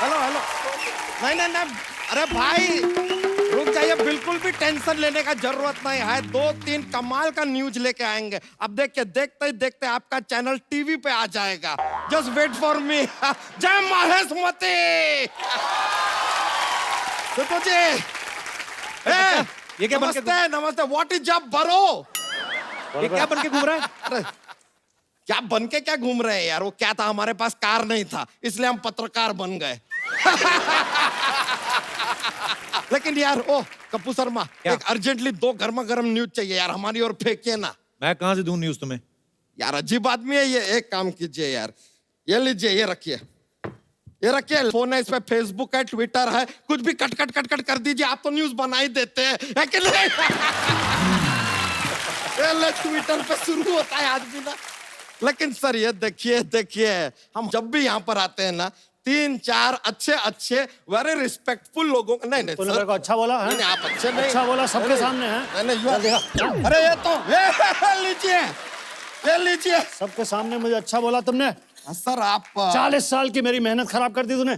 Hello hello. नहीं नहीं नहीं, अरे भाई रुक जाइए, बिल्कुल भी टेंशन लेने का जरूरत नहीं है। 2-3 कमाल का न्यूज लेके आएंगे। अब देखिए, देखते ही देखते आपका चैनल टीवी पे आ जाएगा। Just wait for me. जय महेशमती। तो जी ये क्या बन के नमस्ते नमस्ते। व्हाट इज जब बरो? ये क्या बन के घूम रहा है? अरे क्या बन के क्या घूम रहे हैं यार? वो क्या था, हमारे पास कार नहीं था इसलिए हम पत्रकार बन गए। लेकिन यार ओ कपूर शर्मा, एक अर्जेंटली 2 गर्मा गर्म न्यूज चाहिए यार, हमारी ओर फेंकिए ना। मैं कहां से दूं न्यूज तुम्हें? यार अजीब आदमी है ये। एक काम कीजिए यार, ये लीजिए, ये रखिए, ये रखिए। फोन है, इस पे फेसबुक है, ट्विटर है, कुछ भी कट कट कट कट कर दीजिए। आप तो न्यूज बना ही देते हैं, है कि नहीं? ये ट्विटर पे शुरू होता है आदमी ना। लेकिन सर ये देखिए देखिए, हम जब भी यहाँ पर आते हैं ना, 3-4 अच्छे अच्छे वेरी रिस्पेक्टफुल लोगों को, नहीं नहीं तूने सर, मेरे को अच्छा बोला है? नहीं आप अच्छे नहीं, अच्छा बोला सबके नहीं, सामने है। नहीं नहीं, अरे ये तो लीजिए, ये लीजिए सबके सामने मुझे अच्छा बोला तुमने। सर। आप 40 साल की मेरी मेहनत खराब कर दी तूने।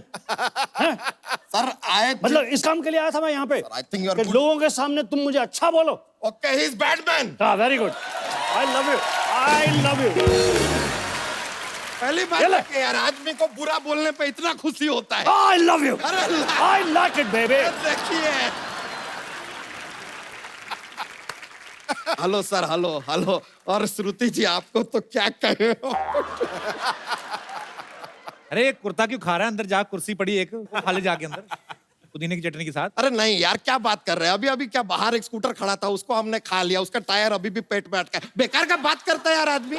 सर आए मतलब इस काम के लिए आया था मैं यहाँ पे आई थिंक यू आर कि गुड। लोगों के सामने तुम मुझे अच्छा बोलो। Okay, he is bad man. हाँ, very good. I love you, I love you. पहली बार है कि यार आदमी को बुरा बोलने पे इतना खुशी होता है। आई लव यू, अरे आई लाइक इट बेबी। देखिए, हेलो सर, हेलो हेलो। और श्रुति जी आपको तो क्या कहे। अरे एक कुर्ता क्यों खा रहा है? अंदर जा, कुर्सी पड़ी एक, वो खा ले जाके अंदर पुदीने की चटनी के साथ। अरे नहीं यार, क्या बात कर रहे हैं? अभी अभी क्या, बाहर एक स्कूटर खड़ा था, उसको हमने खा लिया, उसका टायर अभी भी पेट में अटका है। बेकार का बात करता है यार आदमी।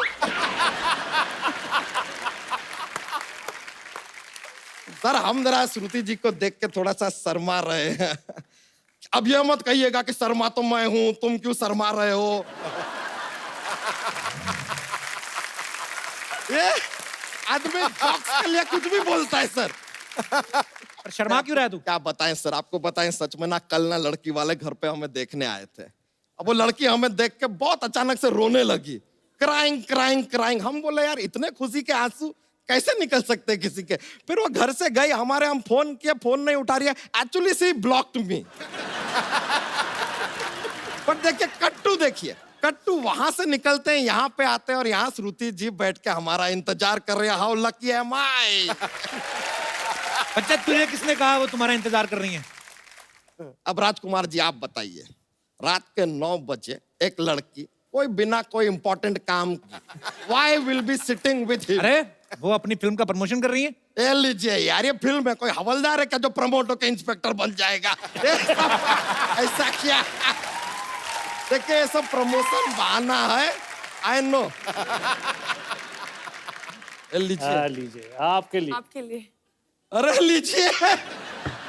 सर हम जरा श्रुति जी को देख के थोड़ा सा शर्मा रहे हैं। अब ये मत कहिएगा कि शर्मा तो मैं हूं, तुम क्यों शर्मा रहे हो। ये आदमी जॉक्स के लिए कुछ भी बोलता है सर। पर शर्मा क्यों रहा है तू? क्या बताएं सर, आपको बताएं सच में ना, कल ना लड़की वाले घर पे हमें देखने आए थे। अब वो लड़की हमें देख के बहुत अचानक से रोने लगी, क्राइंग क्राइंग क्राइंग। हम बोले यार इतने खुशी के आंसू कैसे निकल सकते किसी के। फिर वो घर से गई, हमारे हम फोन किए, फोन नहीं उठा रही है। एक्चुअली सी ब्लॉक्ड मी। पर देखिए कट्टू, देखिए कट्टू वहां से निकलते हैं, यहाँ पे आते हैं और यहाँ श्रुति जी बैठ के हमारा इंतजार कर रही है। हाउ लकी एम आई। बच्चा तुझे किसने कहा वो तुम्हारा इंतजार कर रही है? अब राजकुमार जी आप बताइए, रात के 9 बजे एक लड़की कोई बिना कोई इंपॉर्टेंट काम why will be sitting with him? अरे वो अपनी फिल्म का प्रमोशन कर रही है। ये लीजिए यार, ये फिल्म है, कोई हवलदार है क्या जो प्रमोट होकर इंस्पेक्टर बन जाएगा? ऐसा क्या? देखिए ये सब प्रमोशन बहाना है, आई नो। लीजिए, लीजिए आपके लिए। आपके लिए। अरे लीजिए,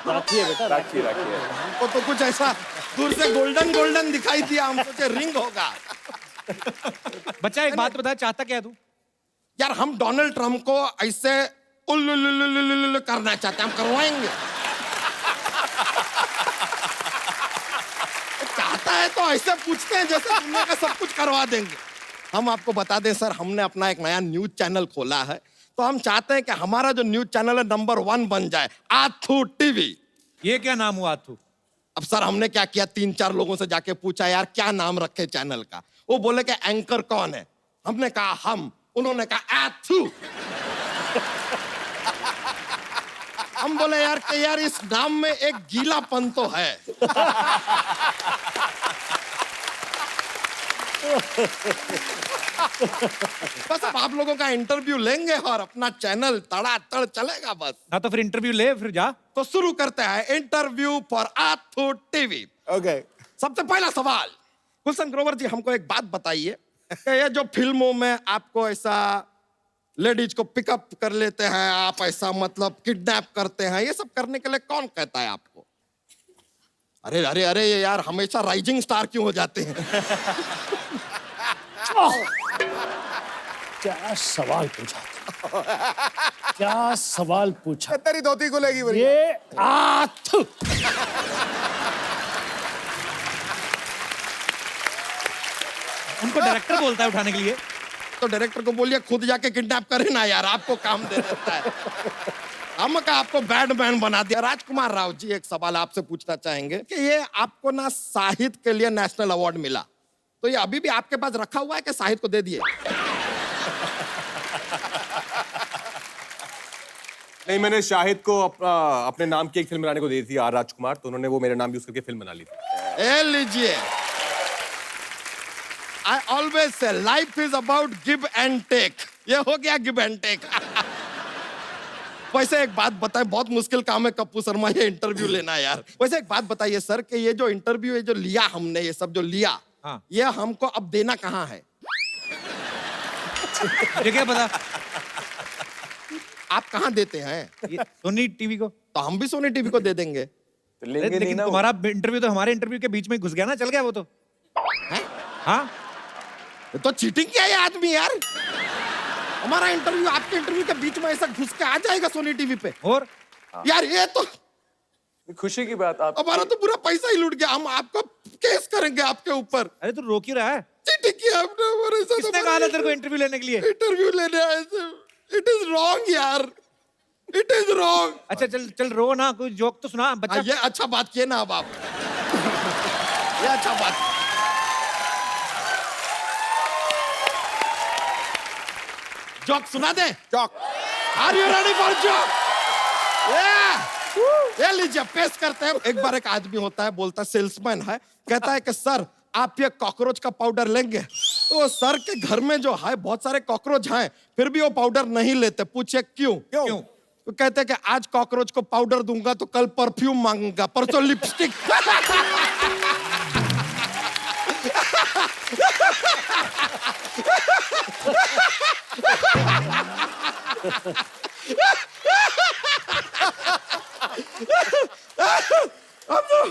राखिए बेटा, राखिए। हमको तो कुछ ऐसा दूर से गोल्डन गोल्डन दिखाई दिया, हम सोचे रिंग होगा। बच्चा एक बात बता, चाहता क्या है तू? यार हम डोनाल्ड ट्रम्प को ऐसे उल्लू करना चाहते हैं, हम करवाएंगे। चाहता है तो ऐसे पूछते हैं जैसे दुनिया का सब कुछ करवा देंगे। हम आपको बता दें सर, हमने अपना एक नया न्यूज चैनल खोला है, तो हम चाहते हैं कि हमारा जो न्यूज चैनल है नंबर 1 बन जाए, आथू टीवी। ये क्या नाम हुआ तू? अब सर हमने क्या किया, 3-4 लोगों से जाके पूछा यार क्या नाम रखे चैनल का। वो बोले कि एंकर कौन है? हमने कहा हम, उन्होंने कहा आथू। हम बोले यार कि यार इस नाम में एक गीलापन तो है। बस अब आप लोगों का इंटरव्यू लेंगे और अपना चैनल तड़ातड़ चलेगा बस। ना तो फिर इंटरव्यू ले, फिर जा। तो शुरू करते हैं इंटरव्यू फॉर आथू टीवी। ओके। सबसे पहला सवाल, गुलशन ग्रोवर जी हमको एक बात बताइए कि ये जो फिल्मों में आपको ऐसा लेडीज को पिकअप कर लेते हैं, आप ऐसा मतलब किडनैप करते हैं, ये सब करने के लिए कौन कहता है आपको? अरे अरे अरे ये यार हमेशा राइजिंग स्टार क्यों हो जाते हैं? क्या सवाल पूछा, क्या सवाल पूछा। तेरी धोती खुलेगी ये आथ। उनको डायरेक्टर बोलता है उठाने के लिए। तो डायरेक्टर को बोलिए खुद जाके किडनैप करे ना यार, आपको काम दे देता है। हम का आपको बैडमैन बना दिया। राजकुमार राव जी, एक सवाल आपसे पूछना चाहेंगे कि ये आपको ना साहित्य के लिए नेशनल अवार्ड मिला, तो ये अभी भी आपके पास रखा हुआ है कि साहित्य को दे दिए? नहीं, मैंने शाहिद को अपने नाम की एक फिल्म बनाने को दी थी, आर राजकुमार, तो उन्होंने वो मेरा नाम यूज करके फिल्म बना ली थी। ए लीजिए, I always say life is about give and take. ये हो गया गिव एंड टेक। वैसे एक बात बताएं, बहुत मुश्किल काम है कप्पू शर्मा ये इंटरव्यू लेना यार। वैसे एक बात बताइए सर कि ये जो इंटरव्यू, ये जो लिया हमने, ये सब जो लिया, हाँ। ये हमको अब देना कहाँ है? मुझे क्या पता? आप कहाँ देते हैं? ये सोनी टीवी को। तो हम भी सोनी टीवी को दे देंगे। तो अरे, लेंगे नहीं लेकिन ना वो। तुम्हारा इंटरव्यू तो हमारे इंटरव्यू के बीच में घुस गया ना, चल गया वो तो। हैं? हाँ, ये तो चीटिंग किया ये आदमी यार। हमारा इंटरव्यू आपके इंटरव्यू के बीच में ऐसा घुस के आ जाएगा सोनी टीवी पे? और यार ये तो खुशी की बात। आप हमारा तो पूरा पैसा ही लूट गया। हम आपको केस करेंगे आपके ऊपर। अरे तू रोक ही रहा है। चीटिंग किया आपने हमारे साथ। किसने कहा था तेरे को इंटरव्यू लेने के लिए? इंटरव्यू लेने आए थे। इट इज रॉन्ग यार, इट इज रॉन्ग। अच्छा चल चल, रो ना, कोई जोक तो सुना बच्चा। ये अच्छा बात किए ना अब आप। ये अच्छा बात। जोक सुना दे। चौक। Are you ready for joke? ये लीजिए, पेश करते हैं। एक बार एक आदमी होता है, बोलता है, सेल्समैन है, कहता है कि सर आप ये कॉकरोच का पाउडर लेंगे? तो सर के घर में जो है बहुत सारे कॉकरोच हैं, फिर भी वो पाउडर नहीं लेते। पूछे क्यों? क्यों? तो कहते हैं कि आज कॉकरोच को पाउडर दूंगा तो कल परफ्यूम मांगूंगा, परसों लिपस्टिक। अब तो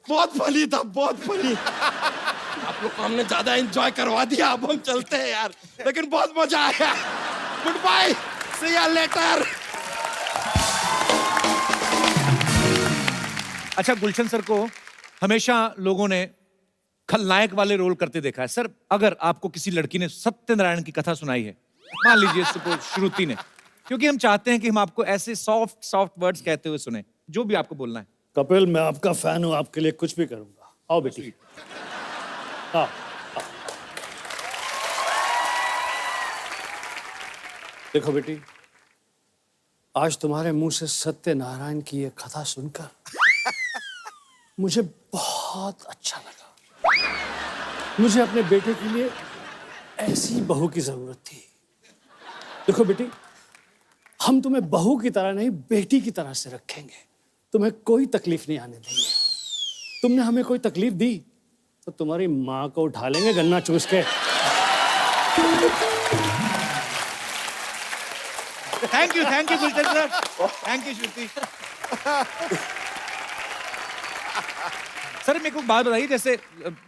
बहुत फनी था, बहुत फनी। आप लोग को हमने ज्यादा एंजॉय करवा दिया, अब हम चलते हैं यार, लेकिन बहुत मजा आया। Good bye, see you later. अच्छा, गुलशन सर को हमेशा लोगों ने खलनायक वाले रोल करते देखा है। सर, अगर आपको किसी लड़की ने सत्यनारायण की कथा सुनाई है, मान लीजिए सपोज श्रुति ने, क्योंकि हम चाहते हैं कि हम आपको ऐसे सॉफ्ट सॉफ्ट वर्ड्स कहते हुए सुने, जो भी आपको बोलना है। कपिल, मैं आपका फैन हूं, आपके लिए कुछ भी करूंगा। आओ बेटी। हाँ, देखो बेटी, आज तुम्हारे मुंह से सत्यनारायण की ये कथा सुनकर मुझे बहुत अच्छा लगा। मुझे अपने बेटे के लिए ऐसी बहू की जरूरत थी। देखो बेटी, हम तुम्हें बहू की तरह नहीं, बेटी की तरह से रखेंगे। तुम्हें कोई तकलीफ नहीं आने देंगे। तुमने हमें कोई तकलीफ दी तो तुम्हारी माँ को उठा लेंगे गन्ना चूस के। Thank you Gulshan sir, thank you Shruti. Sir, मेरे को बात बताइए, जैसे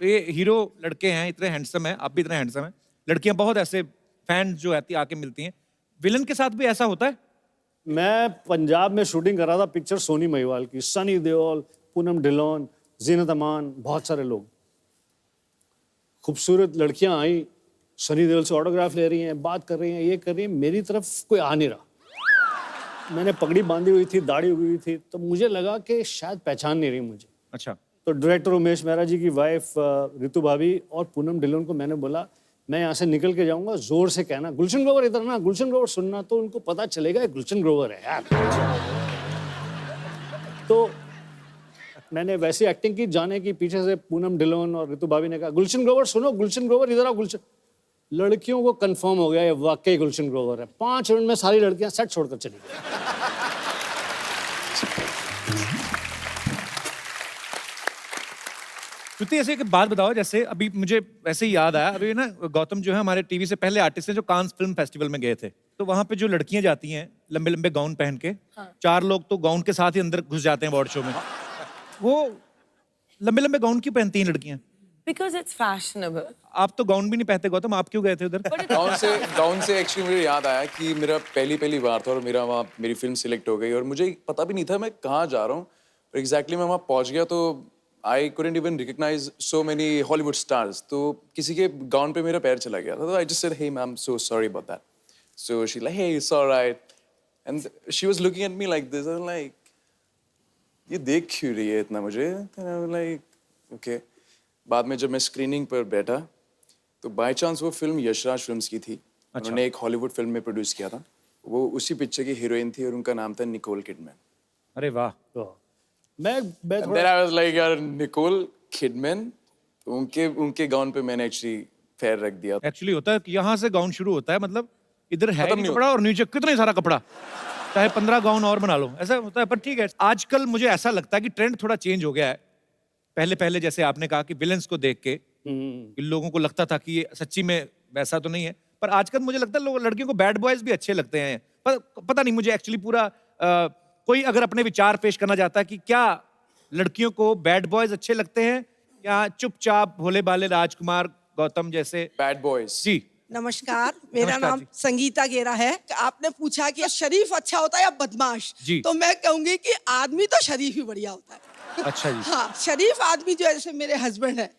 ये हीरो लड़के हैं, इतने हैंडसम हैं, आप भी इतने हैंडसम हैं, लड़कियां बहुत ऐसे फैंस जो आती आके मिलती हैं, विलन के साथ भी ऐसा होता है? मैं पंजाब में शूटिंग कर रहा था पिक्चर सोनी महिवाल की। सनी देओल, पूनम ढिल्लोन, जीनत अमान, बहुत सारे लोग। खूबसूरत लड़कियां आई, सनी देओल से ऑटोग्राफ ले रही हैं, बात कर रही हैं, ये कर रही हैं, मेरी तरफ कोई आ नहीं रहा। मैंने पगड़ी बांधी हुई थी, दाढ़ी हुई थी, तो मुझे लगा कि शायद पहचान नहीं रही मुझे। अच्छा। तो डायरेक्टर उमेश मेहरा जी की वाइफ रितु भाभी और पूनम ढिल्लोन को मैंने बोला, मैं यहाँ से निकल के जाऊंगा, जोर से कहना गुलशन ग्रोवर इधर ना, गुलशन ग्रोवर सुनना, तो उनको पता चलेगा ये गुलशन ग्रोवर है यार। तो मैंने वैसी एक्टिंग की, जाने की, पीछे से पूनम ढिल्लोन और रितु भाभी ने कहा गुलशन ग्रोवर सुनो, गुलशन ग्रोवर इधर आओ, गुलशन। लड़कियों को कंफर्म हो गया ये वाकई गुलशन ग्रोवर है। 5 मिनट में सारी लड़कियां सेट छोड़कर चली गई। श्रुति, ऐसे एक बात बताओ, जैसे अभी मुझे वैसे ही याद आया, अभी ना गौतम जो है हमारे टीवी से पहले आर्टिस्ट हैं जो कांस फिल्म फेस्टिवल में गए थे, तो वहां पे जो लड़कियां जाती हैं लंबे लंबे गाउन पहन के, 4 लोग तो गाउन के साथ ही अंदर घुस जाते हैं अवार्ड शो में। वो लंबे लंबे गाउन क्यों पहनती हैं लड़कियां? Because it's fashionable. आप तो गाउन भी नहीं पहनते गौतम, आप क्यों गए थे उधर? गाउन से एक्चुअली मुझे याद आया कि मेरा पहली बार था और मेरी फिल्म सिलेक्ट हो गई और मुझे पता भी नहीं था मैं कहाँ जा रहा हूँ। और एग्जैक्टली मैं वहाँ पहुँच गया तो आई couldn't even recognize so many Hollywood stars. तो किसी के गाउन पे मेरा पैर चला गया था, तो I just said, hey ma'am, so sorry about that. So she's like, hey, it's all right. And she was looking at me like this. I was like, ये देख क्यों रही है इतना मुझे? And I was like, okay. बाद में जब मैं स्क्रीनिंग पर बैठा तो बाय चांस वो फिल्म यशराज फिल्म्स की थी। उन्होंने एक हॉलीवुड फिल्म में प्रोड्यूस किया था। वो उसी पिक्चर की हीरोइन थी और उनका नाम था निकोल किडमैन। अरे वाह। मैं And then I was like, यार निकोल किडमैन, उनके गाउन पे मैंने एक्चुअली पैर रख दिया। एक्चुअली होता है कि यहाँ से गाउन शुरू होता है, मतलब इधर है खत्म नहीं नहीं कपड़ा और नीचे कितना ही सारा कपड़ा, चाहे 15 गाउन और बना लो, ऐसा होता है। पर ठीक है, आजकल मुझे ऐसा लगता है कि ट्रेंड थोड़ा चेंज हो गया है। पहले पहले जैसे आपने कहा कि विलेंस को देख के इन लोगों को लगता था कि ये सच्ची में वैसा तो नहीं है, पर आजकल मुझे लगता है लोग लड़कियों को बैड बॉयज भी अच्छे लगते हैं। पर पता नहीं मुझे एक्चुअली पूरा कोई अगर अपने विचार पेश करना चाहता है कि क्या लड़कियों को बैड बॉयज अच्छे लगते हैं या चुपचाप भोले भाले राजकुमार गौतम जैसे बैड बॉयज। जी नमस्कार, मेरा नमस्कार नाम जी। संगीता गेरा है। आपने पूछा कि शरीफ अच्छा होता है या बदमाश, जी। तो मैं कहूंगी कि आदमी तो शरीफ ही बढ़िया होता है। अच्छा जी। हाँ, शरीफ आदमी जो है, जैसे मेरे हस्बैंड है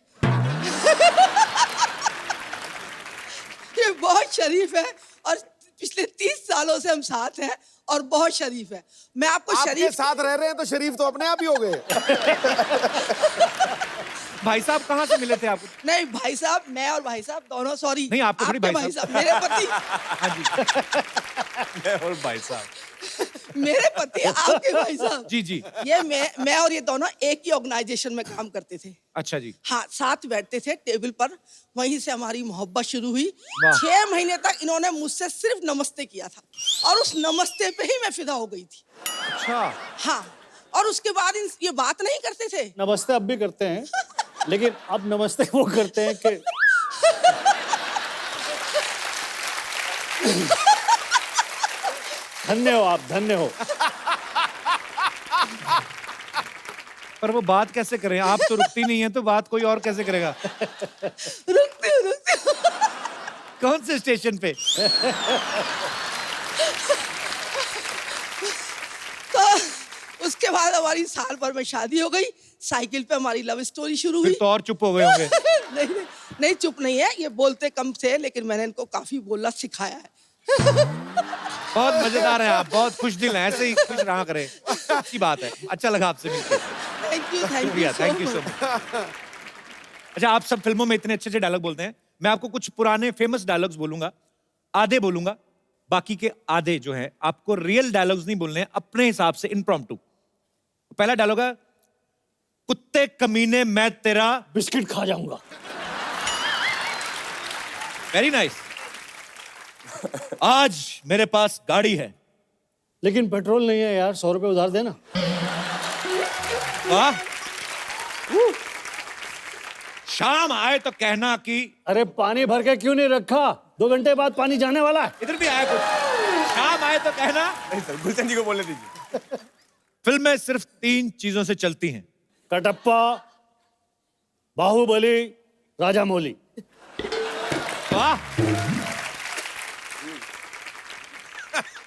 ये बहुत शरीफ है और पिछले 30 सालों से हम साथ हैं और बहुत शरीफ है। मैं आपको आपके शरीफ साथ रह रहे हैं तो शरीफ तो अपने आप ही हो गए। भाई साहब कहाँ से मिले थे आपको? नहीं, भाई साहब, मैं और भाई साहब दोनों, सॉरी नहीं, आपको थोड़ी आपके भाई साहब। मेरे पति हाँ जी। मैं और भाई साहब। मेरे पति आपके भाई साहब। जी जी। ये मैं और ये दोनों एक ही ऑर्गेनाइजेशन में काम करते थे। अच्छा जी। हाँ, साथ बैठते थे टेबल पर, वहीं से हमारी मोहब्बत शुरू हुई। वाह। 6 महीने तक इन्होंने मुझसे सिर्फ नमस्ते किया था और उस नमस्ते पे ही मैं फिदा हो गई थी। अच्छा। हाँ, और उसके बाद ये बात नहीं करते थे। नमस्ते अब भी करते हैं, लेकिन अब नमस्ते वो करते हैं कि धन्य हो आप, धन्य हो। पर वो बात कैसे करें? आप तो रुकती नहीं है, तो बात कोई और कैसे करेगा? रुकते हो। कौन से स्टेशन पे? तो उसके बाद हमारी साल भर में शादी हो गई। साइकिल पे हमारी लव स्टोरी शुरू फिर हुई। तो और चुप हो गए होंगे। नहीं, चुप नहीं है, ये बोलते कम थे, लेकिन मैंने इनको काफी बोलना सिखाया है। बहुत मजेदार है आप, बहुत खुश दिल हैं, ऐसे ही खुश रहा करें। अच्छी बात है, अच्छा लगा आपसे मिलकर। थैंक यू शुक्रिया, थैंक यू सो मच। अच्छा, आप सब फिल्मों में इतने अच्छे अच्छे डायलॉग बोलते हैं, मैं आपको कुछ पुराने फेमस डायलॉग्स बोलूंगा, आधे बोलूंगा, बाकी के आधे जो हैं आपको रियल डायलॉग्स नहीं बोलने हैं, अपने हिसाब से इम्प्रॉम्प्टू। पहला डायलॉग है, कुत्ते कमीने मैं तेरा बिस्किट खा जाऊंगा। Very nice. आज मेरे पास गाड़ी है, लेकिन पेट्रोल नहीं है यार, 100 रुपए उधार देना। वाह। शाम आए तो कहना कि अरे पानी भर के क्यों नहीं रखा? 2 घंटे बाद पानी जाने वाला है। इधर भी आया कुछ। शाम आए तो कहना। नहीं सर, गुलशन जी को बोलने दीजिए। फिल्में सिर्फ 3 चीजों से चलती हैं, कटप्पा, बाहुबली, राजामौली। वाह।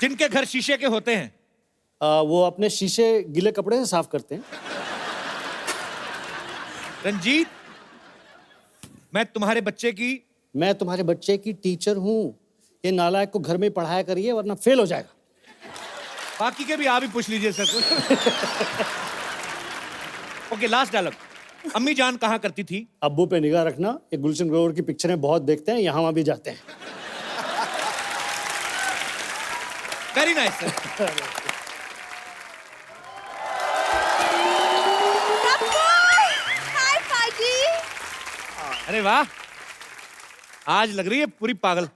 जिनके घर शीशे के होते हैं, वो अपने शीशे गीले कपड़े से साफ करते हैं। रंजीत, मैं तुम्हारे बच्चे की मैं तुम्हारे बच्चे की टीचर हूँ, ये नालायक को घर में पढ़ाया करिए वरना फेल हो जाएगा। बाकी के भी आप ही पूछ लीजिए सर को। Okay, last dialogue. अम्मी जान कहा करती थी, अब्बू पे निगाह रखना, ये गुलशन ग्रोवर की पिक्चरें बहुत देखते हैं, यहाँ वहाँ भी जाते हैं। Very nice sir. Hi, Paji. अरे वाह, आज लग रही है पूरी पागल।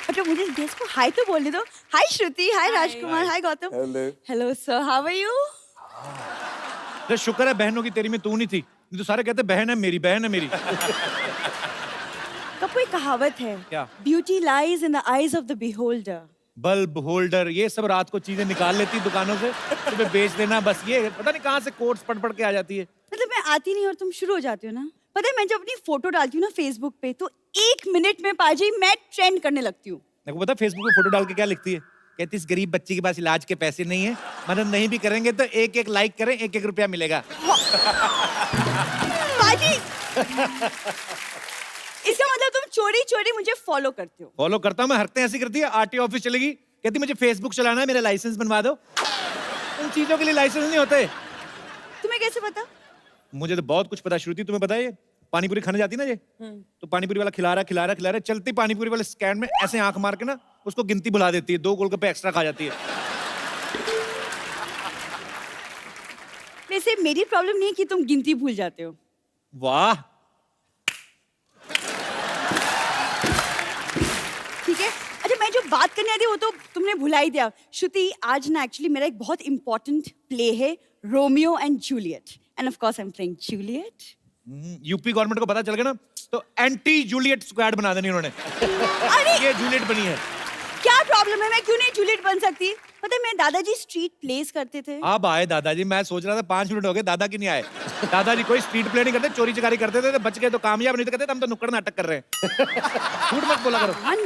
अच्छा, मुझे गेस्ट को हाय तो बोलने दो। Hi Shruti, hi Rajkumar, hi Gautam. Hello. Hello sir, how are you? अरे शुक्र है बहनों की तेरी में तू नहीं थी, नहीं तो सारे कहते बहन है मेरी, बहन है मेरी। कब कोई कहावत है, क्या? Beauty lies in the eyes of the beholder. Bulb holder, ये सब रात को चीजें निकाल लेती दुकानों से, तुम्हें बेच देना, बस ये पता नहीं कहाँ से कोट्स पढ़ पढ़ के आ जाती है। मतलब मैं आती नहीं और तुम शुरू हो जाती हो ना। पता है, मैं जब अपनी फोटो डालती हूँ ना फेसबुक पे, तो 1 मिनट में पाजी मैं ट्रेंड करने लगती हूँ। देखो पता फेसबुक पे फोटो डाल के क्या लिखती है? कहती इस गरीब बच्चे के पास इलाज के पैसे नहीं है, मदद नहीं भी करेंगे तो 1-1 लाइक करें, 1-1 रुपया मिलेगा। पाजी इसका मतलब तुम चोरी चोरी मुझे फॉलो करते हो। फॉलो करता हूँ मैं, हरकतें ऐसी करती है। आरटीओ ऑफिस चलेगी, कहती मुझे फेसबुक चलाना है, मेरा लाइसेंस बनवा दो। उन चीजों के लिए लाइसेंस नहीं होते। तुम्हें कैसे पता? मुझे तो बहुत कुछ पता। श्रुति तुम्हें पता है, ये पानीपुरी खाने जाती ना ये, तो पानीपुरी वाला खिला रहा है, चलती पानीपुरी वाले स्टैंड में ऐसे आंख मार के ना उसको गिनती भुला देती है, 2 गोलगप्पे एक्स्ट्रा खा जाती है। वैसे मेरी प्रॉब्लम नहीं है कि तुम गिनती भूल जाते हो। वाह, ठीक है। अच्छा, मैं जो बात करने आई थी वो तो तुमने भुला ही दिया। श्रुति, आज ना एक्चुअली मेरा एक बहुत इंपॉर्टेंट प्ले है, Romeo and Juliet, end of course I am playing Juliet. UP government को पता चल गया ना तो एंटी जूलियट स्क्वाड बना देनी उन्होंने। अरे ये जूलियट बनी है। क्या प्रॉब्लम है, मैं क्यों नहीं जूलियट बन सकती? पता है मेरे दादाजी स्ट्रीट प्लेस करते थे। अब आए दादाजी, मैं सोच रहा था 5 मिनट हो गए दादा की नहीं आए। दादाजी कोई स्ट्रीट प्ले नहीं करते, चोरी चकारी करते थे, बच गए तो कामयाब, नहीं तो कहते हम तो नुक्कड़ नाटक कर रहे हैं। झूठ मत बोला करो। हाँ,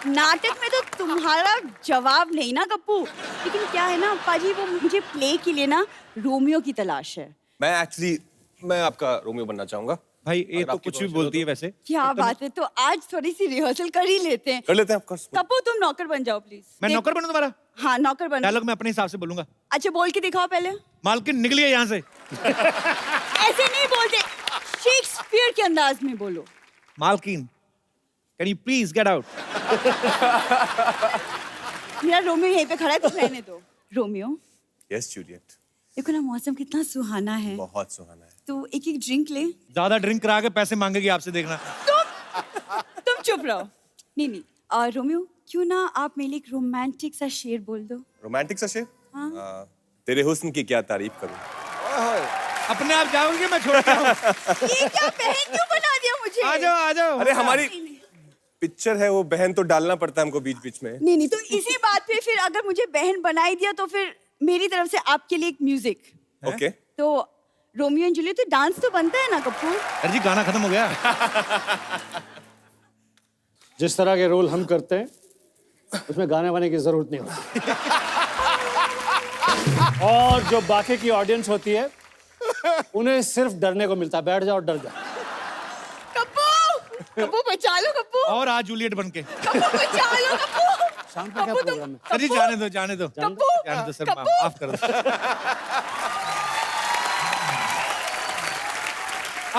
नाटक में तो तुम्हारा जवाब नहीं ना गप्पू। लेकिन क्या है ना पाजी, वो मुझे प्ले के लिए ना रोमियो की तलाश है। मैं आपका रोमियो बनना चाहूंगा। भाई ये तो कुछ भी बोलती है वैसे। क्या बात है, तो आज थोड़ी सी रिहर्सल कर ही लेते हैं। कर लेते हैं ऑफ कोर्स। कप्पू, तुम नौकर बन जाओ प्लीज। मैं नौकर बनूं तुम्हारा? हाँ, नौकर बन। डायलॉग मैं अपने हिसाब से बोलूंगा। अच्छा, बोल के दिखाओ पहले। मालकिन निकलिए यहाँ से। ऐसे नहीं बोलते, शेक्सपियर के अंदाज में बोलो। मालकिन, can you please get out? मेरा रोमियो यहीं पे खड़ा है, कुछ रहने दो। Romeo, yes Juliet. देखो ना मौसम कितना सुहाना है, बहुत सुहाना है। तो एक एक ड्रिंक ले। ज्यादा ड्रिंक करा के पैसे मांगेगी आपसे, देखना। तुम चुप रहो। नहीं, और रोमियो, क्यों ना आप मेरे लिए एक रोमांटिक सा शेर बोल दो। रोमांटिक सा शेर? हाँ। तेरे हुस्न की क्या तारीफ करूं। अपने आप जाओगे, मैं छोड़ता हूँ। ये क्या बहन क्यों बना दिया मुझे? आ जाओ आ जाओ। अरे हमारी पिक्चर है वो, बहन तो डालना पड़ता है हमको बीच बीच में। नहीं, तो इसी बात पे फिर अगर मुझे बहन बनाई दिया तो फिर मेरी तरफ से आपके लिए एक म्यूजिक। ओके। तो रोमियो एंड जूलियट, तो डांस तो बनता है ना कपूर? अरे जी, गाना खत्म हो गया। जिस तरह के रोल हम करते हैं उसमें गाने वाने की जरूरत नहीं होती। और जो बाकी की ऑडियंस होती है उन्हें सिर्फ डरने को मिलता है, बैठ जाओ और डर जाओ। कप्पू बचा लो कप्पू। और आज जूलियट बन के। कप्पू बचा लो कप्पू। शाम का क्या प्रोग्राम है? अरे जाने दो जाने दो जाने दो सर, माफ कर दो।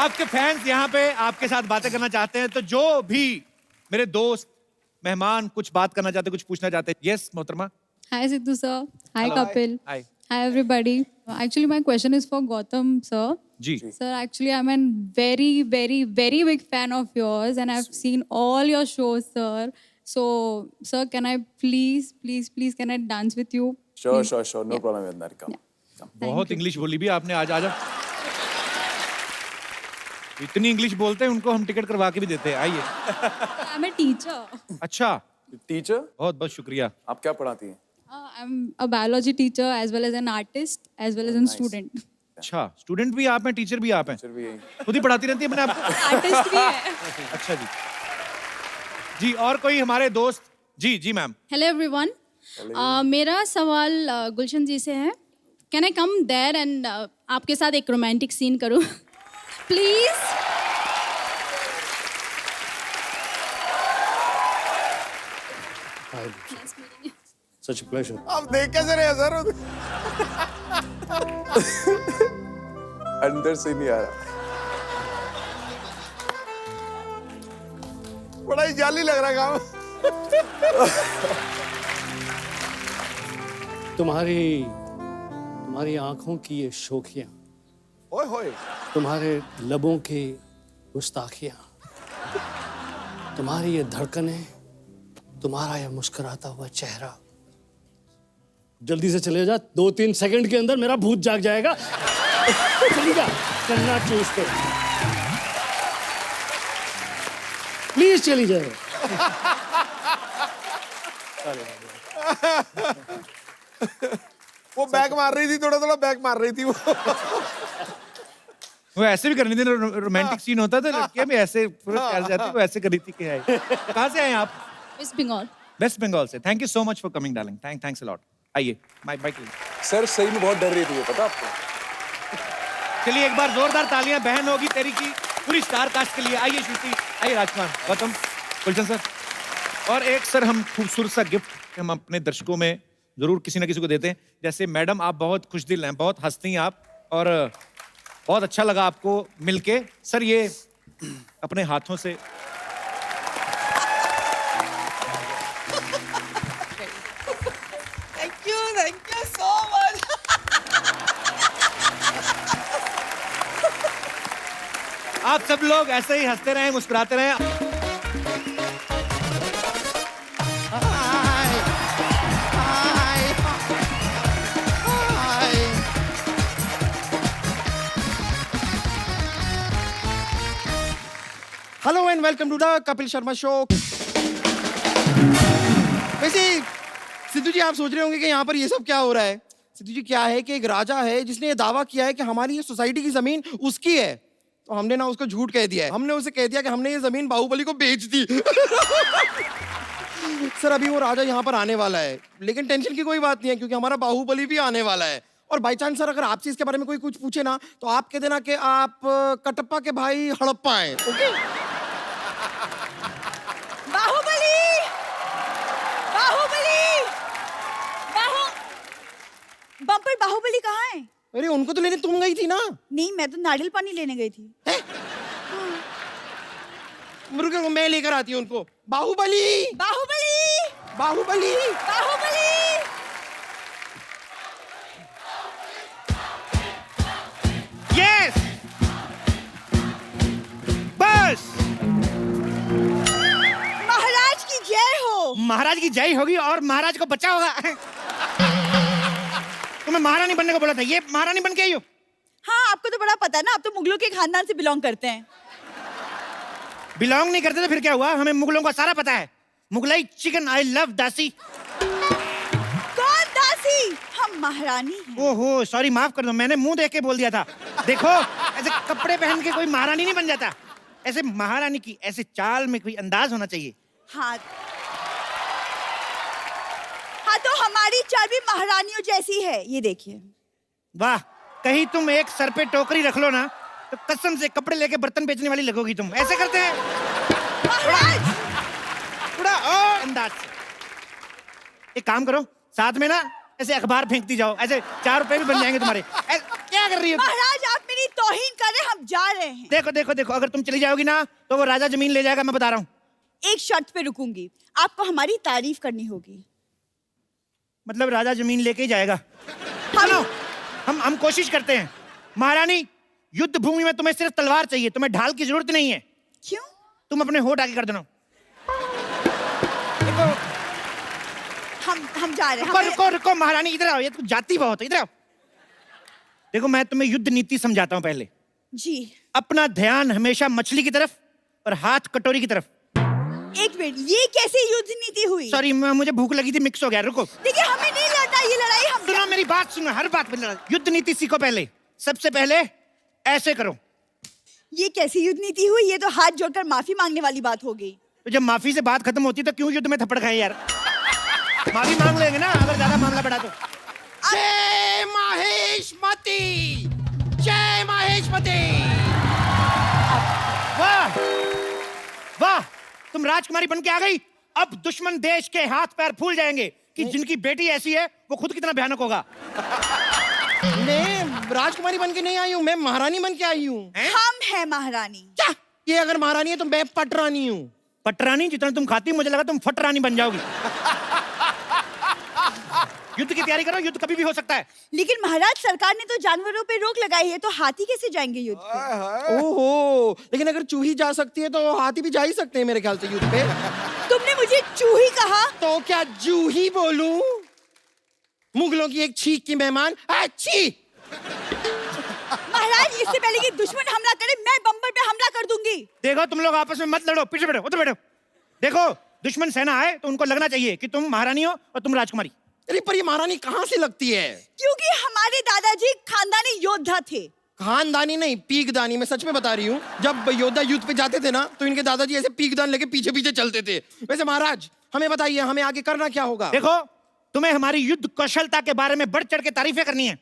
आपके फैंस यहाँ पे आपके साथ बातें करना चाहते हैं, तो जो भी मेरे दोस्त मेहमान कुछ बात करना चाहते, कुछ पूछना चाहते हैं। यस मोहतरमा। Hi Sidhu sir. Hi Hello. Kapil. Hi. Hi everybody. Actually my question is for Gautam sir. जी। Sir, actually I'm a very big fan of yours and I've seen all your shows sir. So sir, can I please can I dance with you? Sure. Please. No problem with that. Come. बहुत English बोली भी आपने आज। आजा, इतनी English बोलते हैं, उनको हम टिकट करवा के भी देते हैं। आइए। I'm a teacher. अच्छा, टीचर, बहुत बहुत शुक्रिया। आप क्या पढ़ाती हैं? I'm a biology teacher as well as an artist as well as a student. अच्छा, स्टूडेंट भी आप हैं, टीचर भी आप हैं, टीचर भी यही। खुद ही पढ़ाती रहती है अपने आप को? Artist भी है. अच्छा जी। जी, और कोई हमारे दोस्त? जी मैम। Hello everyone. मेरा सवाल गुलशन जी से है. Can I come there and आपके साथ एक रोमांटिक सीन करूं? Please. Such a pleasure. अब देख कैसे रहे सर? अंदर से नहीं आ रहा। बड़ा ही जाली लग रहा है काम। तुम्हारी आंखों की ये शोखियां, ओए होए। तुम्हारे लबों की गुस्ताखियां, तुम्हारी ये धड़कनें, तुम्हारा ये मुस्कुराता हुआ चेहरा। जल्दी से चले जा, 2-3 सेकंड के अंदर मेरा भूत जाग जाएगा। चली जा, कन्ना चूस कर। प्लीज चली जाए। वो बैक मार रही थी, थोड़ा बैक मार रही थी वो। वो ऐसे भी करनी थी, रोमांटिक सीन होता था, लड़कियां भी ऐसे पूरा कर जाती, वो ऐसे करी थी। क्या है? कहाँ से आए आप? West Bengal. वेस्ट बंगाल से। Thank you so much for coming darling. Thanks a lot. आइए, माइक लीजिए। सर सही में बहुत डर रही थी, ये पता आपको? चलिए एक बार जोरदार तालियां बहन होगी तेरी की पूरी स्टार कास्ट के लिए। आइए श्रुति। आइए राजकुमार, गौतम, गुलशन सर। और एक सर हम खूबसूरत सा गिफ्ट हम अपने दर्शकों में जरूर किसी ना किसी को देते हैं। जैसे मैडम आप बहुत खुशदिल हैं, बहुत हंसती हैं आप, और बहुत अच्छा लगा आपको मिलके। सर ये अपने हाथों से थैंक यू सो मच। आप सब लोग ऐसे ही हंसते रहें, मुस्कुराते रहें। Hello and welcome to the Kapil Sharma show. वैसे सिद्धू जी आप सोच रहे होंगे कि यहाँ पर ये सब क्या हो रहा है। सिद्धू जी क्या है कि एक राजा है जिसने ये दावा किया है कि हमारी ये सोसाइटी की जमीन उसकी है, तो हमने ना उसको झूठ कह दिया है। हमने उसे कह दिया कि हमने ये जमीन बाहुबली को बेच दी। सर अभी वो राजा यहाँ पर आने वाला है, लेकिन टेंशन की कोई बात नहीं है क्योंकि हमारा बाहुबली भी आने वाला है। और बाई चांस सर अगर आपसे इसके बारे में कोई कुछ पूछे ना तो आप कह देना कि आप कटप्पा के भाई हड़प्पा हैं। ओके? बाहुबली बाहुबली बम्पर बाहुबली कहाँ है? अरे उनको तो लेने तुम गई थी ना। नहीं, मैं तो नारियल पानी लेने गई थी। रुको मैं लेकर आती हूँ उनको। बाहुबली बाहुबली बाहुबली बाहुबली यस, बस। महाराज की जय हो। महाराज की जय होगी और महाराज को बचा होगा। तुम्हें महारानी बनने को बोला था, ये महारानी बन के आई हो। हाँ, आपको तो बड़ा पता है ना, आप तो मुगलों के खानदान से बिलोंग करते हैं। बिलोंग नहीं करते तो फिर क्या हुआ? हमें मुगलों का सारा पता है। मुगलाई चिकन आई लव दासी। कौन दासी? हम महारानी हैं। ओहो सॉरी, माफ कर दो, मैंने मुंह देख के बोल दिया था। देखो ऐसे कपड़े पहन के कोई महारानी नहीं बन जाता। ऐसे महारानी की ऐसे चाल में कोई अंदाज होना चाहिए। हाँ हाँ, तो हमारी चाल भी महारानियों जैसी है, ये देखिए। वाह, कहीं तुम एक सर पे टोकरी रख लो ना तो कसम से कपड़े लेके बर्तन बेचने वाली लगोगी तुम। ऐसे करते हैं महाराज थोड़ा और अंदाज से। एक काम करो, साथ में ना ऐसे अखबार फेंकती जाओ, ऐसे 4 रुपए भी बन जाएंगे तुम्हारे। क्या कर रही हो? महाराज आप मेरी तौहीन कर रहे हैं, हम जा रहे हैं। देखो देखो देखो, अगर तुम चली जाओगी ना तो वो राजा जमीन ले जाएगा, मैं बता रहा हूँ। एक शर्त पे रुकूंगी, आपको हमारी तारीफ करनी होगी। मतलब राजा जमीन लेके ही जाएगा? सुनो, हम कोशिश करते हैं। महारानी, युद्ध भूमि में तुम्हें सिर्फ तलवार चाहिए, तुम्हें ढाल की जरूरत नहीं है। क्यों? तुम अपने होठ आगे कर देना। हम जा रहे हैं। रुको रुको रुको महारानी, इधर आओ, ये तो जाती बहुत है, इधर आओ। देखो मैं तुम्हें युद्ध नीति समझाता हूँ पहले। जी। अपना ध्यान हमेशा मछली की तरफ और हाथ कटोरी की तरफ। एक मिनट, ये कैसे युद्ध नीति हुई? सॉरी, मुझे भूख लगी थी, मिक्स हो गया। रुको, देखिए हमें नहीं लड़ना, ये लड़ाई हम। सुनो मेरी बात, सुनो, हर बात पे लड़ाई। युद्ध नीति सीखो पहले। सबसे पहले ऐसे करो। ये कैसी युद्ध नीति हुई? ये तो हाथ जोड़कर माफी मांगने वाली बात हो गई। तो जब माफी से बात खत्म होती तो क्यों युद्ध में थप्पड़ खाए यार? माफी मांग लेंगे ना अगर ज्यादा मामला बढ़ा तो। जय महेशमती, जय महेशमती। वाह वाह, तुम राजकुमारी बन के आ गई। अब दुश्मन देश के हाथ पैर फूल जाएंगे कि जिनकी बेटी ऐसी है वो खुद कितना भयानक होगा। मैं राजकुमारी बन के नहीं आई हूँ, मैं महारानी बन के आई हूँ। हम हैं महारानी। क्या? ये अगर महारानी है तो मैं पटरानी हूँ। पटरानी? जितना तुम खाती मुझे लगा तुम फटरानी बन जाओगी। युद्ध की तैयारी करो, युद्ध कभी भी हो सकता है। लेकिन महाराज, सरकार ने तो जानवरों पे रोक लगाई है, तो हाथी कैसे जाएंगे युद्ध पे? ओहो, लेकिन अगर चूही जा सकती है तो हाथी भी जा ही सकते हैं मेरे ख्याल से युद्ध पे। तुमने मुझे चूही कहा? तो क्या जूही बोलूं? मुगलों की एक छींक की मेहमान। अच्छी। महाराज, इससे पहले कि दुश्मन हमला करे, मैं बम्बर पे हमला कर दूंगी। देखो तुम लोग आपस में मत लड़ो, पीछे बैठो, उधर बैठो। देखो दुश्मन सेना आए तो उनको लगना चाहिए कि तुम महारानी हो और तुम राजकुमारी। अरे पर ये महारानी कहाँ से लगती है? क्योंकि हमारे दादाजी खानदानी योद्धा थे। खानदानी नहीं, पीकदानी। मैं सच में बता रही हूँ, जब योद्धा युद्ध पे जाते थे ना तो इनके दादाजी ऐसे पीकदान लेके पीछे पीछे चलते थे। वैसे महाराज हमें बताइए, हमें आगे करना क्या होगा? देखो तुम्हें हमारी युद्ध कौशलता के बारे में बढ़ चढ़ के तारीफें करनी है।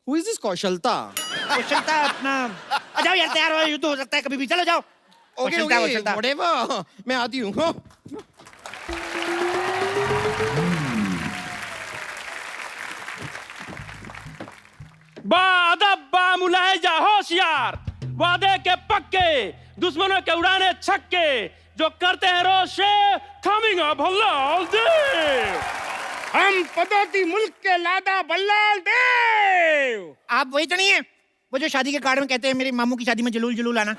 Who is this कौशलता? कौशलता अपना। जाओ यार, तैयार हो, युद्ध हो सकता है कभी भी। चलो जाओ। ओके चलता है, वो ओके चलता है। व्हाटएवर मैं आती हूँ हाँ। बादब्बा मुलाहिजा होशियार, वादे के पक्के, दुश्मनों के उड़ाने छक्के, जो करते हैं रोशे कमिंग अप हल्लाल देव। हम पदोती मुल्क के लादा बल्लाल देव। आप वही तो नहीं है वो जो शादी के कार्ड में कहते हैं मेरी मामू की शादी में जलूल जलूल आना।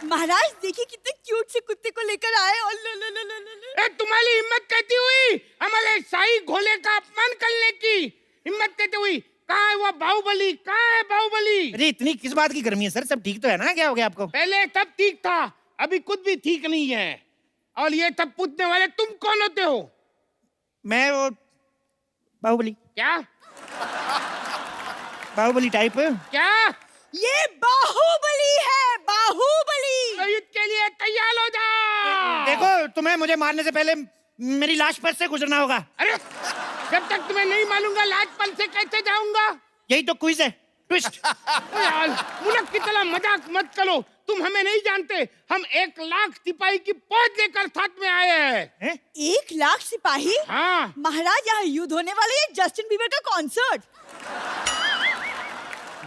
महाराज देखिए कितने क्यूट से कुत्ते को लेकर आए और लो लो लो लो लो। ए तुम्हारी हिम्मत कहती हुई हमारे शाही घोड़े का अपमान करने की हिम्मत कहती हुई, कहाँ है वो बाहुबली, कहाँ है बाहुबली? अरे इतनी किस बात की गर्मी है सर, सब ठीक तो है ना, क्या हो गया आपको? पहले सब ठीक था, अभी कुछ भी ठीक नहीं है। और ये सब पूछने वाले तुम कौन होते हो? मैं वो बाहुबली। क्या बाहुबली टाइप। क्या? ये बाहुबली है, बाहुबली। तो युद्ध के लिए तैयार हो जाओ। देखो तुम्हें मुझे मारने से पहले मेरी लाश पर से गुजरना होगा। अरे जब तक तुम्हें नहीं मालूंगा लाज पल से कैसे जाऊंगा? यही तो क्विज है, ट्विस्ट। यार मुल्क की तरह मजाक मत करो, तुम हमें नहीं जानते, हम 1 लाख सिपाही की फौज लेकर साथ में आए हैं। 1 लाख सिपाही? हाँ महाराज यहाँ युद्ध होने वाले है, जस्टिन बीबर का कॉन्सर्ट।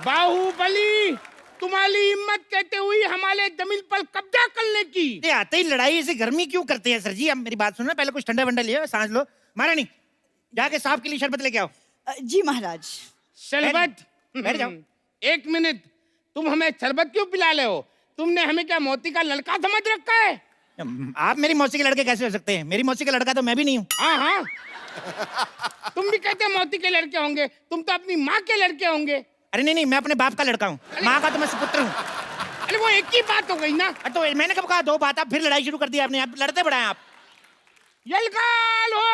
बाहुबली तुम्हारी हिम्मत कहते हुई हमारे जमीन पर कब्जा करने की। ये आते ही लड़ाई ऐसे गर्मी क्यों करते हैं सर जी? अब मेरी बात सुनो, पहले कुछ ठंडा वंडा लियो, सांस लो। महारानी जाके साहब के लिए शरबत लेके आओ। जी महाराज। शरबत? बैठ जाओ। 1 मिनट, तुम हमें शरबत क्यों पिला रहे हो? तुमने हमें क्या मोती का लड़का समझ रखा है? आप मेरी मौसी के लड़के कैसे हो सकते हैं? मेरी मौसी का लड़का तो मैं भी नहीं हूँ। हाँ हाँ तुम भी कहते मोती के लड़के होंगे, तुम तो अपनी माँ के लड़के होंगे। अरे नहीं नहीं, मैं अपने बाप का लड़का हूँ, माँ का तो मैं सुपुत्र हूँ। अरे वो एक ही बात हो गई ना। तो मैंने कब कहा 2 बात? आप फिर लड़ाई शुरू कर दी आपने, आप लड़ते बढ़ाए आप। यलकाल हो।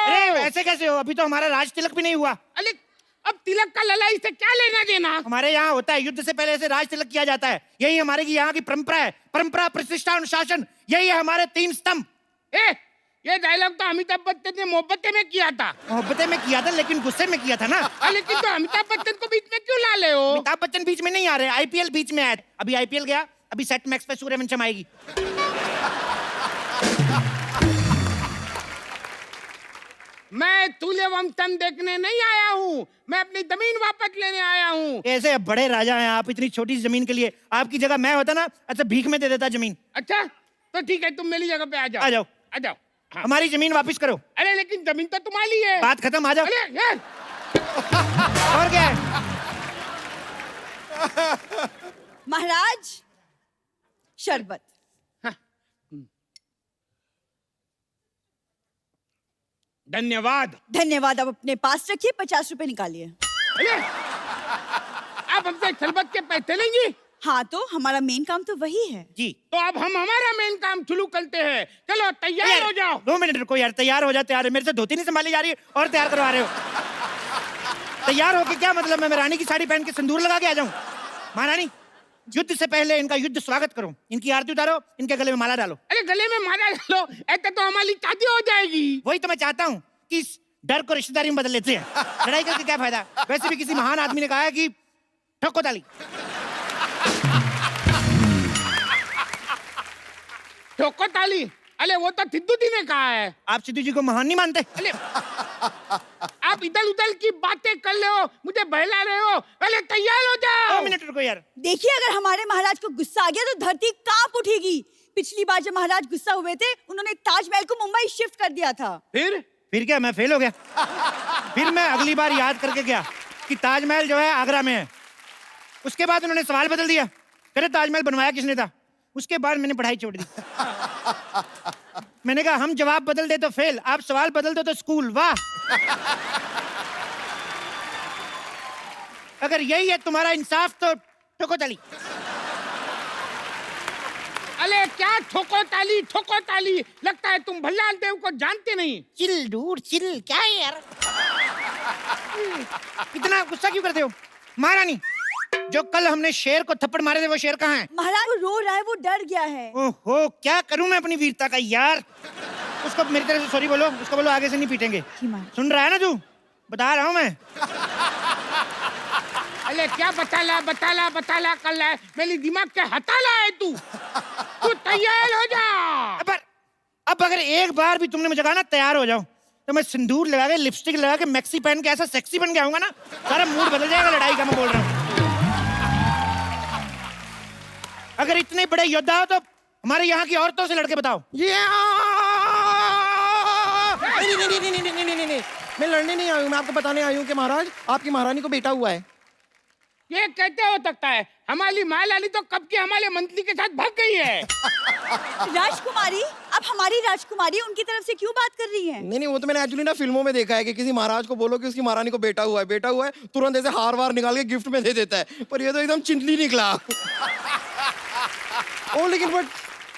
अरे ऐसे कैसे हो? अभी तो हमारा राज तिलक भी नहीं हुआ। अरे अब तिलक का लड़ाई से क्या लेना देना? हमारे यहाँ होता है, युद्ध से पहले ऐसे राज तिलक किया जाता है, यही हमारे की यहाँ की परंपरा है। परंपरा, प्रतिष्ठा, अनुशासन, यही है हमारे 3 स्तंभ। ये डायलॉग तो अमिताभ बच्चन ने मोहब्बतें में किया था। मोहब्बतें में किया था लेकिन गुस्से में किया था ना। लेकिन तो अमिताभ बच्चन को बीच में क्यों ला ले हो? अमिताभ बच्चन बीच में नहीं आ रहे, आईपीएल बीच में आया। अभी आईपीएल गया, अभी सेट मैक्स पे सूर्यवंशम आएगी। मैं सूर्यवंशम देखने नहीं आया हूँ, मैं अपनी जमीन वापस लेने आया हूँ। ऐसे बड़े राजा हैं आप, इतनी छोटी सी जमीन के लिए। आपकी जगह मैं होता ना, अच्छा भीख में दे देता जमीन। अच्छा तो ठीक है, तुम मेरी जगह पे आ जाओ। आ जाओ, आ जाओ। हाँ। हमारी जमीन वापस करो। अरे लेकिन जमीन तो तुम्हारी है। बात खत्म, आ जाओ। अरे यार और क्या है? महाराज शरबत। धन्यवाद। धन्यवाद। अब अपने पास रखिए, 50 रुपए निकालिए। अरे आप हमसे शरबत के पैसे लेंगी? हाँ तो हमारा मेन काम तो वही है जी। तो अब हम हमारा मेन काम शुरू करते हैं। चलो तैयार हो जाओ। 2 मिनट रुको यार, तैयार हो जा। तैयार है, मेरे से धोती नहीं संभाली जा रही है और तैयार करवा रहे हो। तैयार होके क्या मतलब? मैं रानी की साड़ी पहन के सिंदूर लगा के आ जाऊं? महारानी युद्ध से पहले इनका युद्ध स्वागत करो, इनकी आरती उतारो, इनके गले में माला डालो। अरे गले में माला डालो, ऐसे तो हमारी शादी हो जाएगी। वही तो मैं चाहता हूँ कि इस डर को रिश्तेदारी में बदल लेते हैं। लड़ाई करके क्या फायदा? वैसे भी किसी महान आदमी ने कहा है कि ठोको ताली। ठोको ताली? अरे वो तो सिद्धू जी ने कहा है। आप सिद्धू जी को महान नहीं मानते? अरे आप इधर उधर की बातें कर रहे हो, मुझे बहला रहे हो। अरे तैयार हो जाओ। 2 मिनट रुको यार। देखिए अगर हमारे महाराज को गुस्सा आ गया तो धरती कांप उठेगी। पिछली बार जब महाराज गुस्सा हुए थे, उन्होंने ताजमहल को मुंबई शिफ्ट कर दिया था। फिर क्या मैं फेल हो गया? फिर मैं अगली बार याद करके गया कि ताजमहल जो है आगरा में है। उसके बाद उन्होंने सवाल बदल दिया, कहते ताजमहल बनवाया किसने था? उसके बाद मैंने पढ़ाई छोड़ दी। मैंने कहा हम जवाब बदल दे तो फेल, आप सवाल बदल दो तो स्कूल। वाह! अगर यही है तुम्हारा इंसाफ तो ठोको ताली। अरे क्या ठोको ताली ठोको ताली? लगता है तुम भल्लाल देव को जानते नहीं। चिल दूर चिल, क्या है यार? इतना गुस्सा क्यों करते हो? महारानी जो कल हमने शेर को थप्पड़ मारे थे वो शेर कहाँ है? महाराज वो रो रहा है, वो डर गया है। ओहो, क्या करूं मैं अपनी वीरता का यार? उसको मेरी तरफ से सॉरी बोलो, उसको बोलो आगे से नहीं पीटेंगे। सुन रहा है ना तू? बता रहा हूं मैं। अरे क्या बताला कर रहा है, मेरी दिमाग के हताला है तू तैयार हो जा। अब अगर एक बार भी तुमने मुझे कहा ना तैयार हो जाओ, तो मैं सिंदूर लगा के, लिपस्टिक लगा के, मैक्सी पहन के ऐसा सेक्सी बन के आऊंगा ना, सारा मूड बदल जाएगा लड़ाई का, मैं बोल रहा हूँ। अगर इतने बड़े योद्धा हो तो हमारे यहाँ की औरतों से लड़के बताओ। नहीं, मैं लड़ने नहीं आई हूँ, मैं आपको बताने आई हूँ कि महाराज आपकी महारानी को बेटा हुआ है। ये कैसे हो सकता है? हमारी महारानी तो कब की हमारे मंत्री के साथ भाग गई है। राजकुमारी, आप हमारी राजकुमारी उनकी तरफ से क्यों बात कर रही हैं? नहीं, वो तो मैंने एक्चुअली ना फिल्मों में देखा है कि किसी महाराज को बोलो कि उसकी महारानी को बेटा हुआ है, तुरंत ऐसे हार वार निकाल के गिफ्ट में दे देता है, पर ये तो एकदम चिंटली निकला। ओ लेकिन बट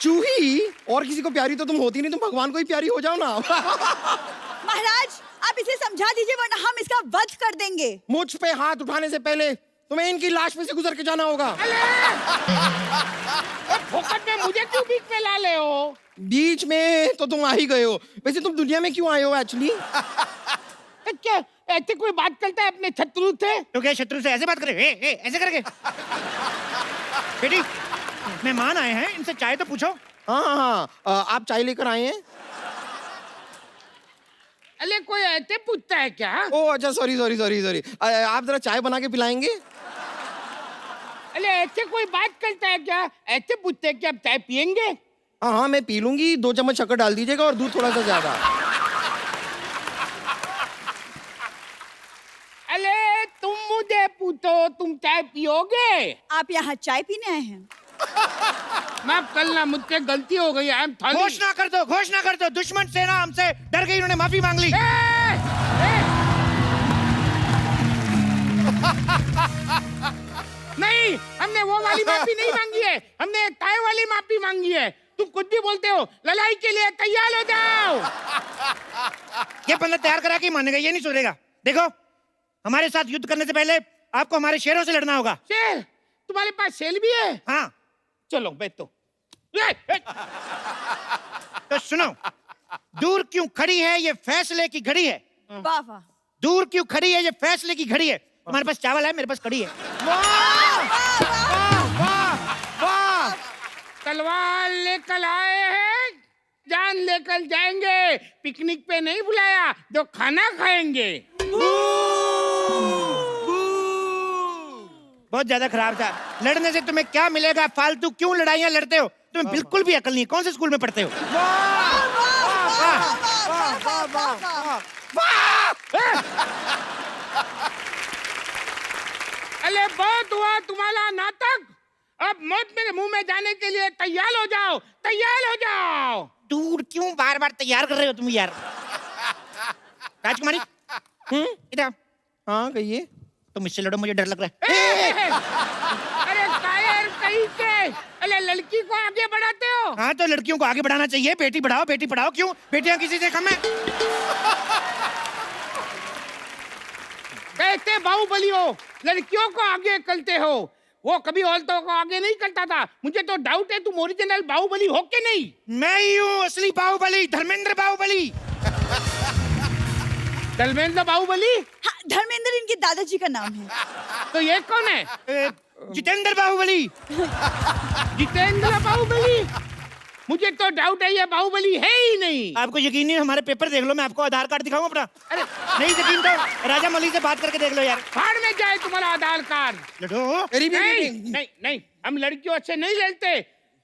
चूही और किसी को प्यारी तो तुम होती नहीं, तुम भगवान को ही प्यारी हो जाओ ना। महाराज, आप इसे समझा दीजिए वरना हम इसका वध कर देंगे। मुझ पे हाथ उठाने से पहले तुम्हें इनकी लाश में से गुजर के जाना होगा। फोकट में मुझे क्यों बीच में ला ले हो? बीच में तो तुम आ ही गए हो, वैसे तुम दुनिया में क्यों आए हो एक्चुअली? क्या ऐसे कोई बात करता है अपने शत्रु से? तो क्या शत्रु से ऐसे बात करे? ऐसे करके? बेटी, मेहमान आए हैं, इनसे चाय तो पूछो। हाँ, आप चाय लेकर आए हैं? अरे कोई ऐसे पूछता है क्या? ओ अच्छा, सॉरी। आप जरा चाय बना के पिलाएंगे? अरे ऐसे कोई बात करता है क्या? ऐसे पूछते हैं कि आप चाय पियेंगे? हाँ, मैं पी लूंगी, 2 चम्मच शक्कर डाल दीजिएगा और दूध थोड़ा सा ज्यादा। अरे तुम मुझे पूछो, तुम चाय पियोगे? आप यहाँ चाय पीने आए हैं? माफ करना, मुझसे गलती हो गई। घोषणा कर दो, दुश्मन सेना हमसे डर गई, उन्होंने माफी मांग ली। नहीं, हमने वो वाली माफी नहीं मांगी है, हमने चाय वाली माफी मांगी है। तुम कुछ भी बोलते हो, लड़ाई के लिए तैयार हो जाओ। ये बंदा तैयार करा के मानेगा, ये नहीं सुधरेगा। देखो, हमारे साथ युद्ध करने से पहले आपको हमारे शेरों से लड़ना होगा। शेर? तुम्हारे पास शेर भी है? हाँ। चलो बैठो। तो सुनो, दूर क्यों खड़ी है ये फैसले की घड़ी है। वाह वाह। दूर क्यों खड़ी है ये फैसले की घड़ी है। तुम्हारे पास चावल है, मेरे पास कड़ी है। तलवार लेकर आए हैं, जान लेकर जाएंगे। पिकनिक पे नहीं बुलाया, जो खाना खाएंगे। बहुत ज्यादा खराब था। लड़ने से तुम्हें क्या मिलेगा? फालतू क्यों लड़ाइयाँ लड़ते हो? तुम्हें बिल्कुल भी अकल नहीं है। कौन से स्कूल में पढ़ते हो? अरे बहुत हुआ तुम्हारा नाटक, अब मौत मेरे मुंह में जाने के लिए तैयार हो जाओ, तैयार हो जाओ। दूर क्यों बार बार तैयार कर रहे हो तुम यार? राजकुमारी, इधर। हाँ कहिए। तुम इससे लड़ो, मुझे डर लग रहा है। अरे कायर कहीं के, अरे लड़की को आगे बढ़ाते हो। हाँ तो लड़कियों को आगे बढ़ाना चाहिए। बेटी बढ़ाओ, बेटी पढ़ाओ। क्यों? बेटियां किसी से कम है? कहते बाहुबली हो, लड़कियों को आगे करते हो। वो कभी औरतों को आगे नहीं करता था। मुझे तो डाउट है तुम ओरिजिनल बाहुबली हो के नहीं। मैं ही हूँ असली बाहुबली, धर्मेंद्र बाहुबली। धर्मेंद्र बाहुबली? हाँ, धर्मेंद्र इनके दादाजी का नाम है। तो ये कौन है? जितेंद्र बाहुबली। जितेंद्र बाहुबली? मुझे तो डाउट है ये बाहुबली है ही नहीं। आपको यकीन नहीं? हमारे पेपर देख लो, मैं आपको आधार कार्ड दिखाऊं अपना। अरे नहीं यकीन तो राजा मौली से बात करके देख लो यार। फाड़ में जाए तुम्हारा आधार कार्ड। लड़ो। नहीं, हम लड़कियों से नहीं लड़ते।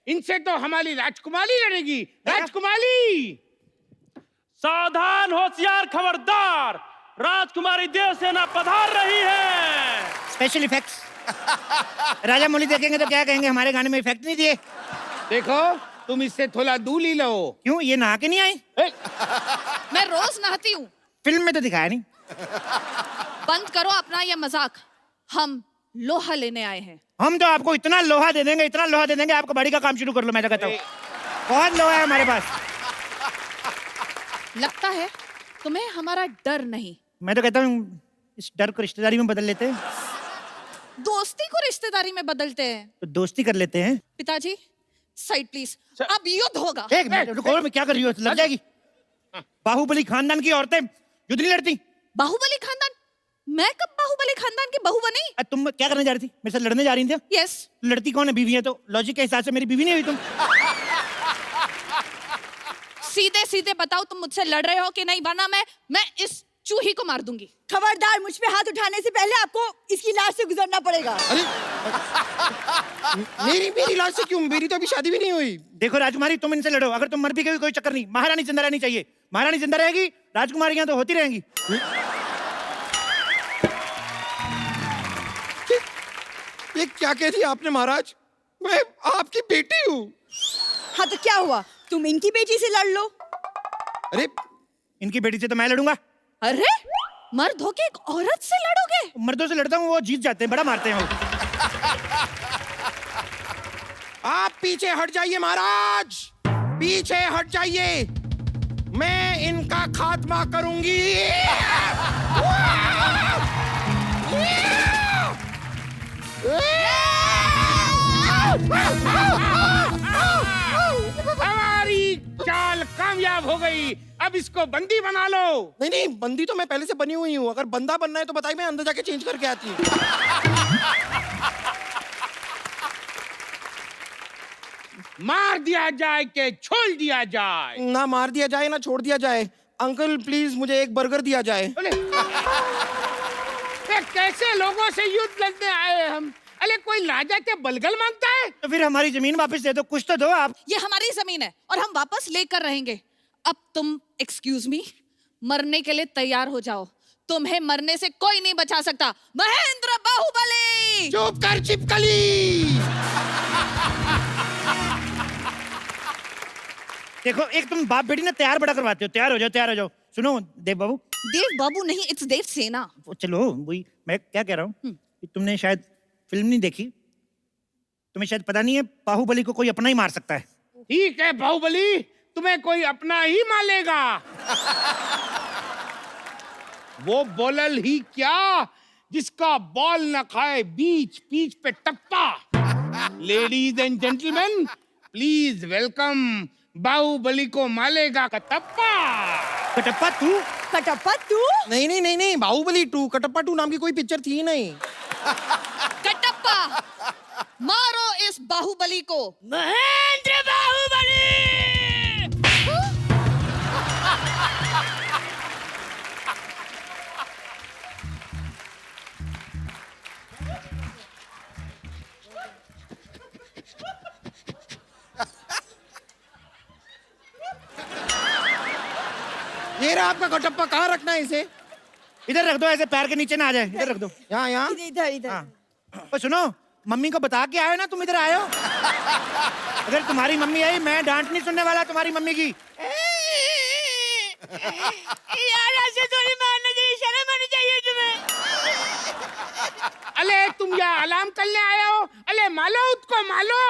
इनसे तो हमारी राजकुमारी लड़ेगी। राजकुमारी! सावधान, होशियार, खबरदार, राजकुमारी देव सेना पधार रही है। Special effects. राजा मौली देखेंगे तो क्या कहेंगे, हमारे गाने में इफेक्ट नहीं दिए। देखो तुम इससे थोड़ा दूर ही लो। क्यों? ये नहा के नहीं आई? मैं रोज नहाती हूँ। फिल्म में तो दिखाया नहीं। बंद करो अपना ये मजाक। हम लोहा लेने आए हैं। हम तो आपको इतना लोहा दे देंगे, इतना लोहा दे देंगे, आपको बड़ी का काम शुरू कर लो। मैं तो कहता हूँ बहुत लोहा है हमारे पास। लगता है तुम्हें हमारा डर नहीं। मैं तो कहता हूँ इस डर को रिश्तेदारी में बदल लेते हैं। दोस्ती को रिश्तेदारी में बदलते हैं। तो दोस्ती कर लेते हैं। पिताजी साइड प्लीज, अब युद्ध होगा। एक मिनट रुको, मैं क्या कर रही हूँ? लग जाएगी। बाहुबली खानदान की औरतें युद्ध नहीं लड़ती। बाहुबली खानदान? मैं कब बाहुबली खानदान की बहू बनी? तुम क्या करने जा रही थी? मेरे साथ लड़ने जा रही थी? यस। लड़ती कौन है? बीवी है तो लॉजिक के हिसाब से मेरी बीवी नहीं हुई तुम? सीधे सीधे बताओ तुम मुझसे लड़ रहे हो कि नहीं, वरना मैं इस चूही को मार दूंगी। खबरदार, मुझ पे हाथ उठाने से पहले आपको इसकी लाश से गुजरना पड़ेगा। अरे मेरी लाश से क्यों? मेरी तो अभी शादी भी नहीं हुई। देखो राजकुमारी, तुम इनसे लड़ो, अगर तुम मर भी गई कोई चक्कर नहीं, महारानी जिंदा रहनी चाहिए। महारानी जिंदा रहेगी, राजकुमारियां तो होती रहेंगी। ये क्या कह दिया आपने महाराज? मैं आपकी बेटी हूँ। हाँ तो क्या हुआ, तुम इनकी बेटी से लड़ लो। अरे इनकी बेटी से तो मैं लड़ूंगा। अरे मर्द होके एक औरत से लड़ोगे? मर्दों से लड़ता हूँ, वो जीत जाते हैं, बड़ा मारते हैं वो। आप पीछे हट जाइए महाराज, पीछे हट जाइए, मैं इनका खात्मा करूंगी। हमारी चाल कामयाब हो गई, अब इसको बंदी बना लो। नहीं नहीं, बंदी तो मैं पहले से बनी हुई हूँ, अगर बंदा बनना है तो बताइए, मैं अंदर जाके चेंज करके आती हूँ। मार दिया जाए के छोड़ दिया जाए? ना मार दिया जाए ना छोड़ दिया जाए। अंकल प्लीज मुझे एक बर्गर दिया जाए। ये कैसे लोगों से युद्ध लड़ने आए हम? अरे कोई राजा के बलगल मांगता है? तो फिर हमारी जमीन वापस दे दो, कुछ तो दो आप। ये हमारी जमीन है और हम वापस लेकर रहेंगे। अब तुम एक्सक्यूज मी, मरने के लिए तैयार हो जाओ, तुम्हें मरने से कोई नहीं बचा सकता। महेंद्र बाहुबली! चुप कर चिपकली। देखो, एक तुम बाप बेटी ना तैयार बड़ा करवाते हो। तैयार हो जाओ, तैयार हो जाओ। सुनो देव बाबू। देव बाबू नहीं, इट्स देव सेना। चलो वही मैं क्या कह रहा हूँ, तुमने शायद फिल्म नहीं देखी, तुम्हें शायद पता नहीं है, बाहुबली को कोई अपना ही मार सकता है। ठीक है बाहुबली, तुम्हें कोई अपना ही मारेगा। वो बोलल ही क्या जिसका बॉल न खाए बीच पीच पे टप्पा। Ladies and gentleman, please welcome Baahubali को मालेगा कटप्पा। कटप्पा तू? कटप्पा तू? नहीं नहीं नहीं नहीं, बाहुबली 2, कटप्पा 2 नाम की कोई पिक्चर थी ही नहीं। कटप्पा, मारो इस बाहुबली को। महेंद्र बाहुबली! ये रहा आपका कटप्पा, कहाँ रखना है इसे? इधर रख दो, ऐसे पैर के नीचे ना आ जाए। इधर रख दो। यहाँ यहाँ। इधर इधर। हाँ। सुनो, मम्मी को बता के आए ना तुम इधर आए हो। अगर तुम्हारी मम्मी आई, मैं डांट नहीं सुनने वाला तुम्हारी मम्मी की। यार ऐसे थोड़ी मारना चाहिए, शर्म आनी चाहिए तुम्हें। अले तुम यहाँ अलार्म करने आए हो? अले मालो उसको, मालो।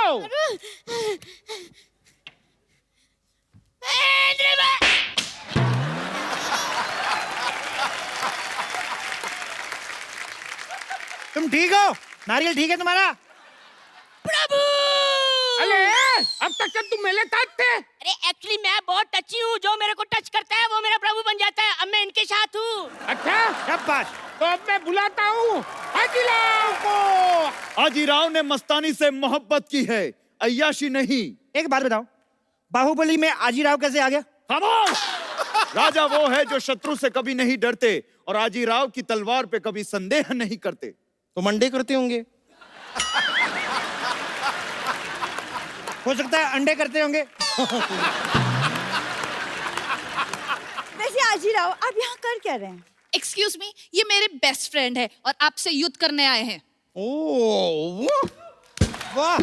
तुम ठीक हो? नारियल ठीक है तुम्हारा? प्रभु! अले अब तक तो तुम मेरे साथ थे। अरे एक्चुअली मैं बहुत टची हूँ, जो मेरे को टच करता है वो मेरा प्रभु बन जाता है। अब मैं इनके साथ हूँ। अच्छा, शाबाश। तो अब मैं बुलाता हूँ हाजीराव को। हाजीराव ने मस्तानी से मोहब्बत की है, अय्याशी नहीं। एक बात बताओ, बाहुबली में आजीराव कैसे आ गया? खामोश! राजा वो है जो शत्रु से कभी नहीं डरते और आजीराव की तलवार पे कभी संदेह नहीं करते। तो मंडे करते होंगे। हो सकता है अंडे करते होंगे। वैसे आजीराव, आप यहाँ कर क्या रहे हैं? एक्सक्यूज मी, ये मेरे बेस्ट फ्रेंड है और आपसे युद्ध करने आए हैं। ओह वाह!